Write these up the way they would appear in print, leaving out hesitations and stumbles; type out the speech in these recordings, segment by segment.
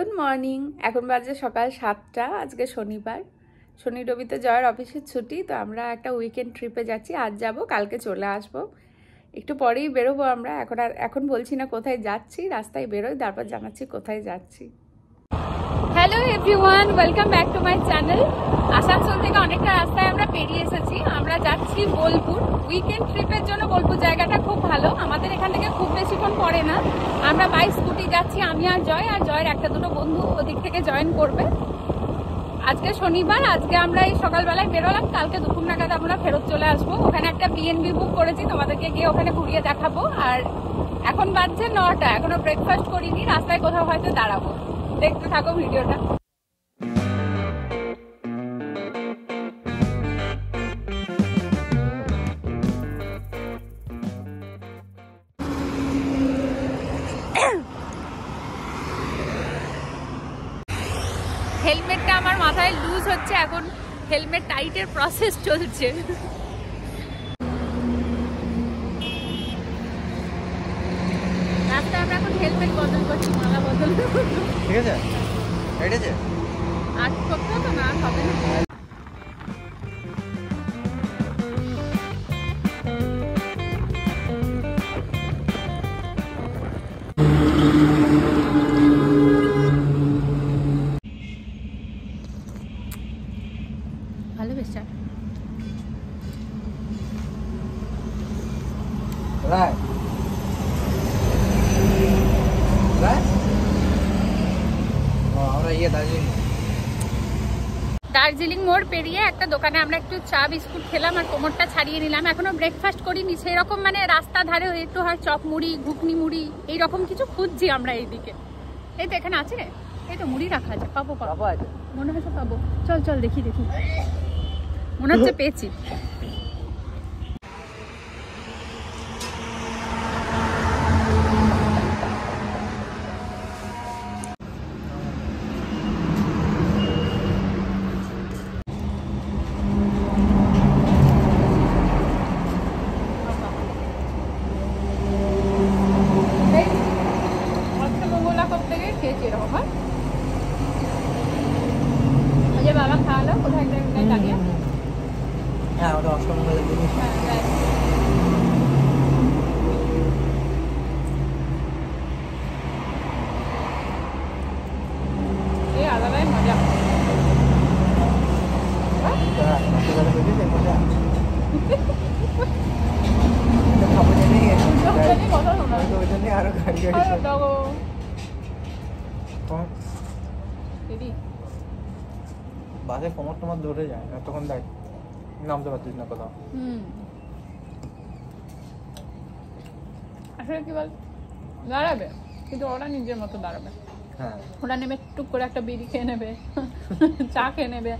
Good morning. এখন বাজে সকাল 7টা। আজকে শনিবার, শনি রবিতে জয়ের অফিসের ছুটি, তো আমরা একটা উইকেন্ড ট্রিপে যাচ্ছি। আজ যাব, কালকে চলে আসব। একটু পরেই বেরোবো আমরা। এখন বলছি না কোথায় যাচ্ছি, রাস্তায় বেরোই তারপর জানাচ্ছি কোথায় যাচ্ছি। Hello everyone, welcome back to my channel. Asansol থেকে অনেকটা রাস্তায় আমরা পেরিয়ে এসেছি। আমরা যাচ্ছি বোলপুর। উইকেন্ড ট্রিপের জন্য বোলপুর জায়গাটা খুব ভালো। আমাদের এখান থেকে খুব বেশিক্ষণ পড়ে না। আমরা বাই স্কুটি যাচ্ছি, আমি আর জয়ের একটা দুটো বন্ধু ওদিক থেকে জয়েন করবে। আজকে শনিবার, আজকে আমরা এই সকালবেলায় বেরোলাম, কালকে দুপুর নাগাদ আমরা ফেরত চলে আসবো। ওখানে একটা বিএনবি বুক করেছি, তোমাদেরকে গিয়ে ওখানে ঘুরিয়ে দেখাবো। আর এখন বাজছে 9টা, এখনো ব্রেকফাস্ট করিনি, রাস্তায় কোথাও হয়তো দাঁড়াবো। দেখতে থাকো ভিডিওটা। হেলমেটটা আমার মাথায় লুজ হচ্ছে, এখন হেলমেট টাইটের প্রসেস চলছে। রাস্তায় আমরা এখন হেলমেট বদল করছি, মালা বদল। ঠিক আছে, রাইট আছে। আর করতে তো না হবে না। ভালো বেশ। Right right. আমরা দার্জিলিং মোড় পেরিয়ে একটা দোকানে আমরা একটু চা বিস্কুট খেলাম আর কোমরটা ছাড়িয়ে নিলাম। এখনো ব্রেকফাস্ট করিনি সেরকম, মানে রাস্তা ধারে একটু হয় চপ মুড়ি, ঘুগনি মুড়ি, এইরকম কিছু খুঁজছি আমরা এইদিকে। এই তো এখানে আছে, এই তো মুড়ি রাখা আছে, পাবো মনে হচ্ছে পাবো। চল চল দেখি, মনে হচ্ছে পেয়েছি। বাবা খাওয়ালো কোথায় দাঁড়িয়ে। হ্যাঁ, ওটা অষ্টমঙ্গলের জিনিস। এই আলাদাই মজা। আরো গাড়ি বাসে কোমর টমর ধরে যায় না, তখন দেখ নামতে পারছিস না কোথাও। আসলে কি বল, দাঁড়াবে কিন্তু ওরা নিজের মতো দাঁড়াবে। হ্যাঁ, ওরা নেমে টুক করে একটা বিড়ি খেয়ে নেবে, চা খেয়ে নেবে।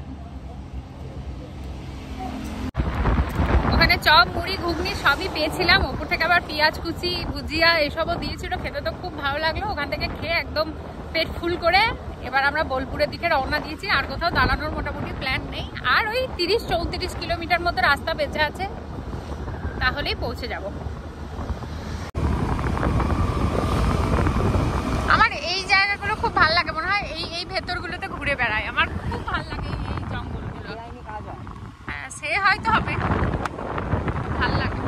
ওখানে চপ মুড়ি ঘুগনি সবই পেয়েছিলাম, ওপর থেকে আবার পেঁয়াজ কুচি ভুজিয়া এসবও দিয়েছিল। খেতে তো খুব ভালো লাগলো। ওখান থেকে খেয়ে একদম পেট ফুল করে এবার আমরা বোলপুরের দিকে রওনা দিয়েছি। আর কোথাও দাঁড়ানোর মোটামুটি প্ল্যান নেই। আর ওই 30-34 কিলোমিটার মতো রাস্তা বেঁচে আছে, তাহলেই পৌঁছে যাব। আমার এই জায়গাগুলো খুব ভালো লাগে, মনে হয় এই ভেতরগুলোতে ঘুরে বেড়ায়। আমার খুব ভালো লাগে এই জঙ্গলগুলো। হ্যাঁ, সে হয়তো হবে, ভালো লাগে।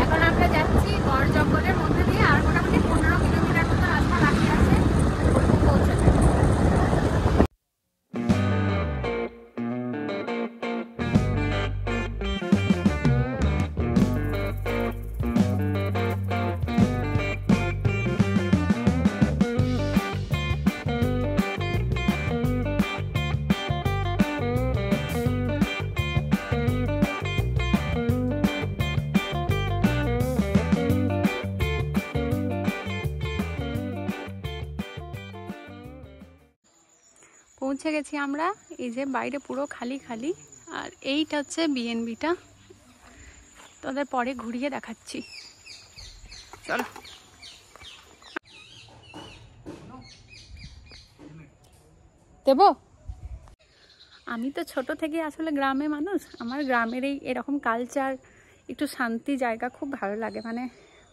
এখন আমরা যাচ্ছি বড় জঙ্গলের মধ্যে দিয়ে, আর মোটামুটি 15 কিলোমিটার মতো রাস্তা বাকি আছে, পৌঁছে যাবে। পৌঁছে গেছি আমরা। এই যে বাইরে পুরো খালি খালি, আর এইটা হচ্ছে বিএনবিটা। তোদের পরে ঘুরিয়ে দেখাচ্ছি, চলো। দেবো আমি তো ছোট থেকে আসলে গ্রামে মানুষ, আমার গ্রামের এরকম কালচার, একটু শান্তি জায়গা খুব ভালো লাগে। মানে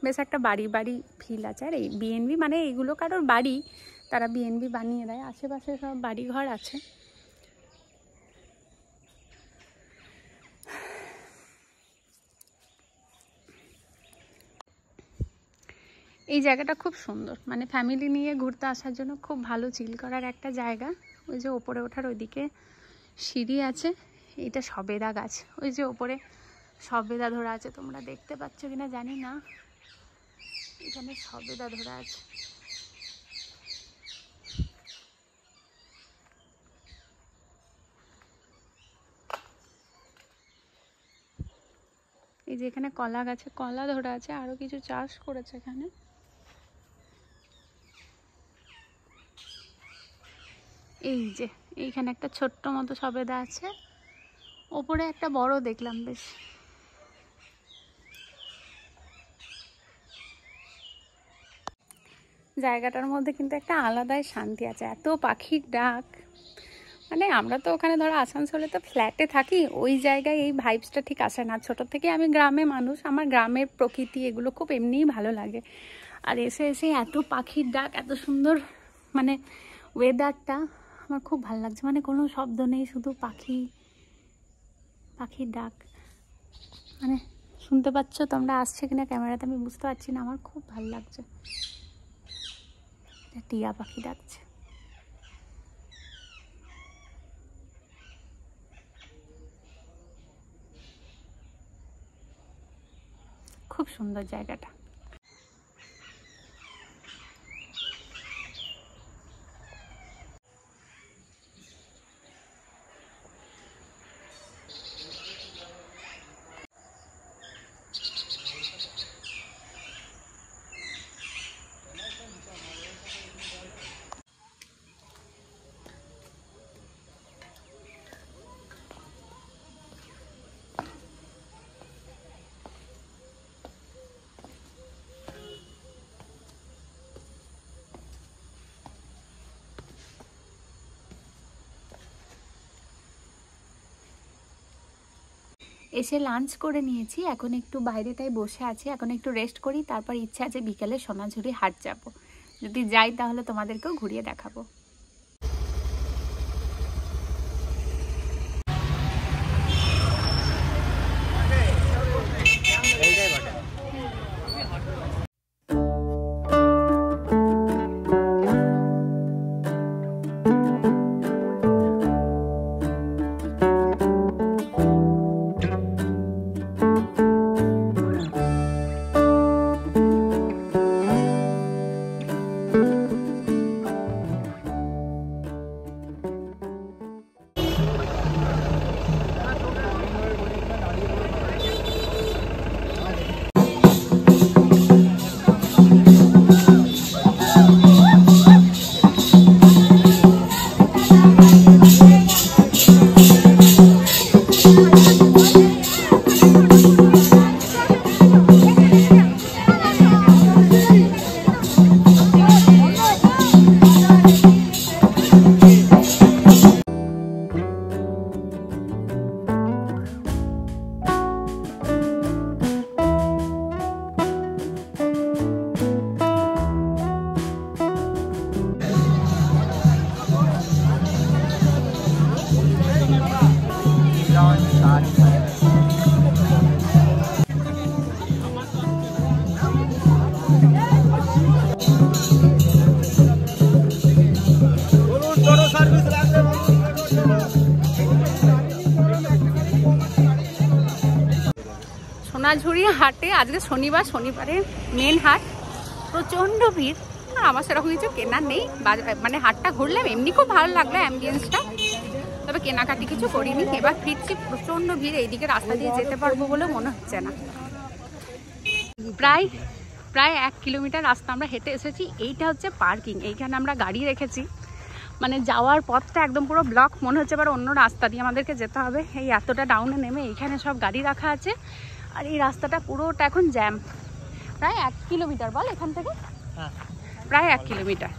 বেশ একটা বাড়ি বাড়ি ফিল আছে। আর এই বিএনবি মানে এইগুলো কারোর বাড়ি, তারা বিএনবি বানিয়ে দেয়, আশেপাশে সব বাড়ি ঘর আছে। এই জায়গাটা খুব সুন্দর, মানে ফ্যামিলি নিয়ে ঘুরতে আসার জন্য খুব ভালো চিল করার একটা জায়গা। ওই যে ওপরে ওঠার ওইদিকে সিঁড়ি আছে, এইটা সবেদা গাছ, ওই যে ওপরে সবেদা ধরা আছে, তোমরা দেখতে পাচ্ছ কিনা জানি না, এখানে সবেদা ধরা আছে। এই যে এখানে কলা গাছে কলা ধরা আছে, আরো কিছু চাষ করেছে এখানে। এই যে এইখানে একটা ছোট্ট মতো সবেদা আছে, ওপরে একটা বড় দেখলাম বেশ। জায়গাটার মধ্যে কিন্তু একটা আলাদাই শান্তি আছে, এত পাখির ডাক। মানে আমরা তো ওখানে ধরো আসানসোলে তো ফ্ল্যাটে থাকি, ওই জায়গায় এই ভাইবসটা ঠিক আসে না। ছোট থেকে আমি গ্রামে মানুষ, আমার গ্রামের প্রকৃতি এগুলো খুব এমনিই ভালো লাগে। আর এসে এসে এত পাখির ডাক, এত সুন্দর মানে ওয়েদারটা আমার খুব ভালো লাগছে। মানে কোনো শব্দ নেই, শুধু পাখির ডাক। মানে শুনতে পাচ্ছ তোমরা, আসছে কিনা ক্যামেরাতে আমি বুঝতে পারছি না, আমার খুব ভালো লাগছে। টিয়া পাখি ডাকছে। খুব সুন্দর জায়গাটা। এসে লাঞ্চ করে নিয়েছি, এখন একটু বাইরেটাই বসে আছি, এখন একটু রেস্ট করি, তারপর ইচ্ছা আছে বিকেলে সোনাঝুরি হাট যাব। যদি যাই তাহলে তোমাদেরকেও ঘুরিয়ে দেখাবো। সোনাঝুরি হাটে আজকে শনিবারে মেন হাট, প্রচণ্ড ভিড়। আর আমার সেরকম কিছু কেনার নেই, মানে হাটটা ঘুরলাম, এমনি খুব ভালো লাগলো অ্যাম্বিয়েন্সটা, তবে কেনাকাটি কিছু করিনি। এবার ফিরছি, প্রচণ্ড ভিড়, এইদিকে রাস্তা দিয়ে যেতে পারবো বলে মনে হচ্ছে না। প্রায় 1 কিলোমিটার রাস্তা আমরা হেঁটে এসেছি। এইটা হচ্ছে পার্কিং, এইখানে আমরা গাড়ি রেখেছি। মানে যাওয়ার পথটা একদম পুরো ব্লক, মনে হচ্ছে এবার অন্য রাস্তা দিয়ে আমাদেরকে যেতে হবে। এই এতটা ডাউনে নেমে এইখানে সব গাড়ি রাখা আছে, আর এই রাস্তাটা পুরোটা এখন জ্যাম। প্রায় 1 কিলোমিটার বল এখান থেকে, প্রায় 1 কিলোমিটার।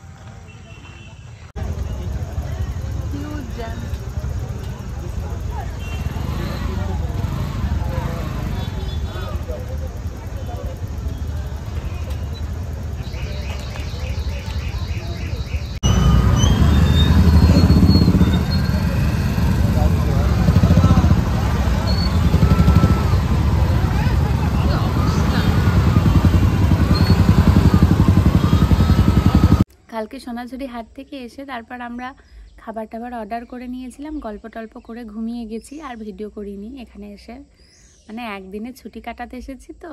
কালকে সোনাঝুরি হাট থেকে এসে তারপর আমরা খাবার টাবার অর্ডার করে নিয়েছিলাম, গল্প টল্প করে ঘুমিয়ে গেছি, আর ভিডিও করিনি। এখানে এসে মানে একদিনে ছুটি কাটাতে এসেছি তো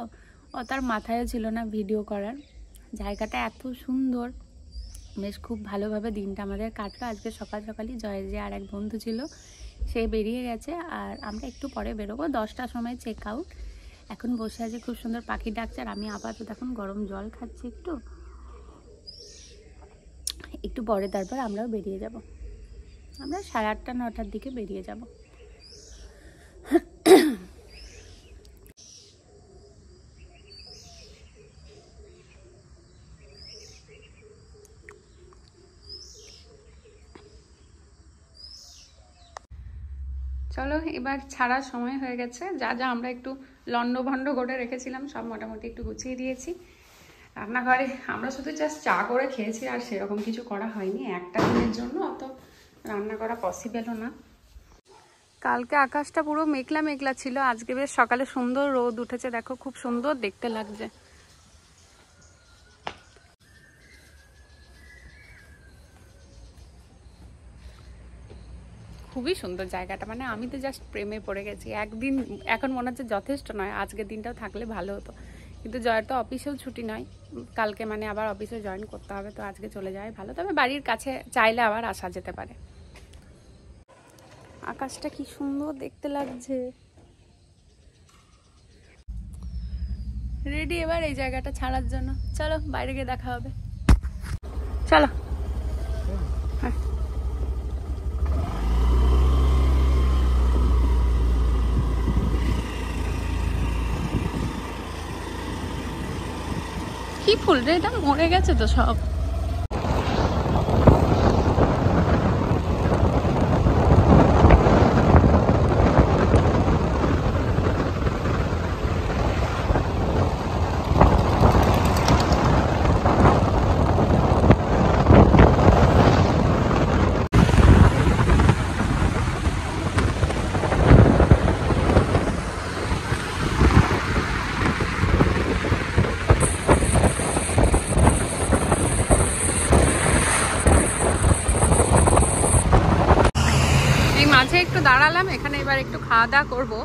অত আর মাথায়ও ছিল না ভিডিও করার। জায়গাটা এত সুন্দর, বেশ খুব ভালোভাবে দিনটা আমাদের কাটলো। আজকে সকাল সকালই জয়ের যে আর এক বন্ধু ছিল সে বেরিয়ে গেছে, আর আমরা একটু পরে বেরোবো, 10টার সময় চেক আউট। এখন বসে আছে, খুব সুন্দর পাখি ডাকছে, আর আমি আপাতত এখন গরম জল খাচ্ছি একটু পরে তারপর আমরাও বেরিয়ে যাব। আমরা 8:30 9টার দিকে বেরিয়ে যাব। চলো, এবার ছাড়ার সময় হয়ে গেছে। যা যা আমরা একটু লন্ডভন্ড করে রেখেছিলাম সব মোটামুটি একটু গুছিয়ে দিয়েছি। রান্নাঘরে আমরা শুধু জাস্ট চা করে খেয়েছি, আর সেরকম কিছু করা হয়নি। একটা দিনের জন্য অত রান্না করা পসিবলও না। কালকে আকাশটা পুরো মেঘলা মেঘলা ছিল, আজকে বেশ সকালে সুন্দর রোদ উঠেছে, দেখো খুব সুন্দর দেখতে লাগছে। খুবই সুন্দর জায়গাটা, মানে আমি তো জাস্ট প্রেমে পড়ে গেছি। একদিন এখন মনে হচ্ছে যথেষ্ট নয়, আজকের দিনটাও থাকলে ভালো হতো, কিন্তু জয়ের তো অফিসেও ছুটি নয়, কালকে মানে আবার অফিসে জয়েন করতে হবে, তো আজকে চলে যাওয়াই ভালো। তবে বাড়ির কাছে চাইলে আবার আসা যেতে পারে। আকাশটা কি সুন্দর দেখতে লাগছে। রেডি এবার এই জায়গাটা ছাড়ার জন্য। চলো বাইরে গিয়ে দেখা হবে। চলো। হ্যাঁ, কি ফুল রে এটা? মরে গেছে তো সব। মাঝে একটু দাঁড়ালাম এখানে, এবার একটু খাওয়া দাওয়া করবো।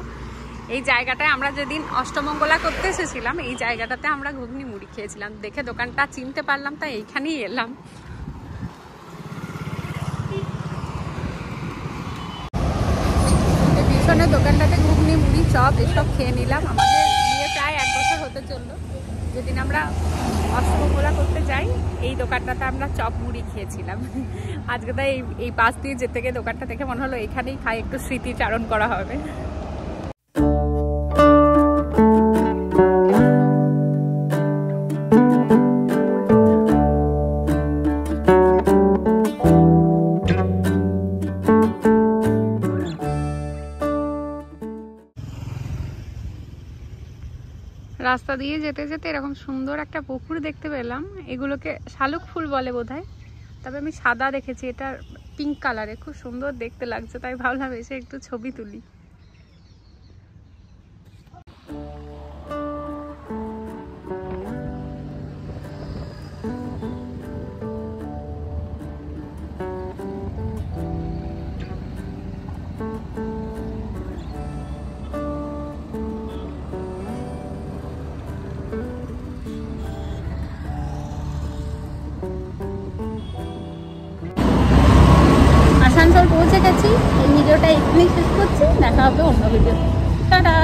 এই জায়গাটায় আমরা যেদিন অষ্টমঙ্গলা করতে এসেছিলাম এই জায়গাটাতে আমরা ঘুগনি মুড়ি খেয়েছিলাম, দেখে দোকানটা চিনতে পারলাম, তাই এইখানেই এলাম। পিছনে দোকানটাতে ঘুগনি মুড়ি চপ এসব খেয়ে নিলাম। আমাদের বিয়ে প্রায় 1 বছর হতে চললো। যেদিন আমরা অষ্টমঙ্গলা করতে যাই এই দোকানটাতে আমরা চপ মুড়ি খেয়েছিলাম। আজকে তাই এই পাশ দিয়ে যেতে গিয়ে দোকানটা দেখে মনে হলো এখানেই খাই, একটু স্মৃতিচারণ করা হবে। রাস্তা দিয়ে যেতে যেতে এরকম সুন্দর একটা পুকুর দেখতে পেলাম। এগুলোকে শালুক ফুল বলে বোধহয়, তবে আমি সাদা দেখেছি, এটা পিঙ্ক কালারে, খুব সুন্দর দেখতে লাগছে, তাই ভাবলাম এসে একটু ছবি তুলি। আসানসোল পৌঁছে গেছি। এই ভিডিওটা এখানেই শেষ করছি, দেখা হবে অন্য ভিডিও। টাটা।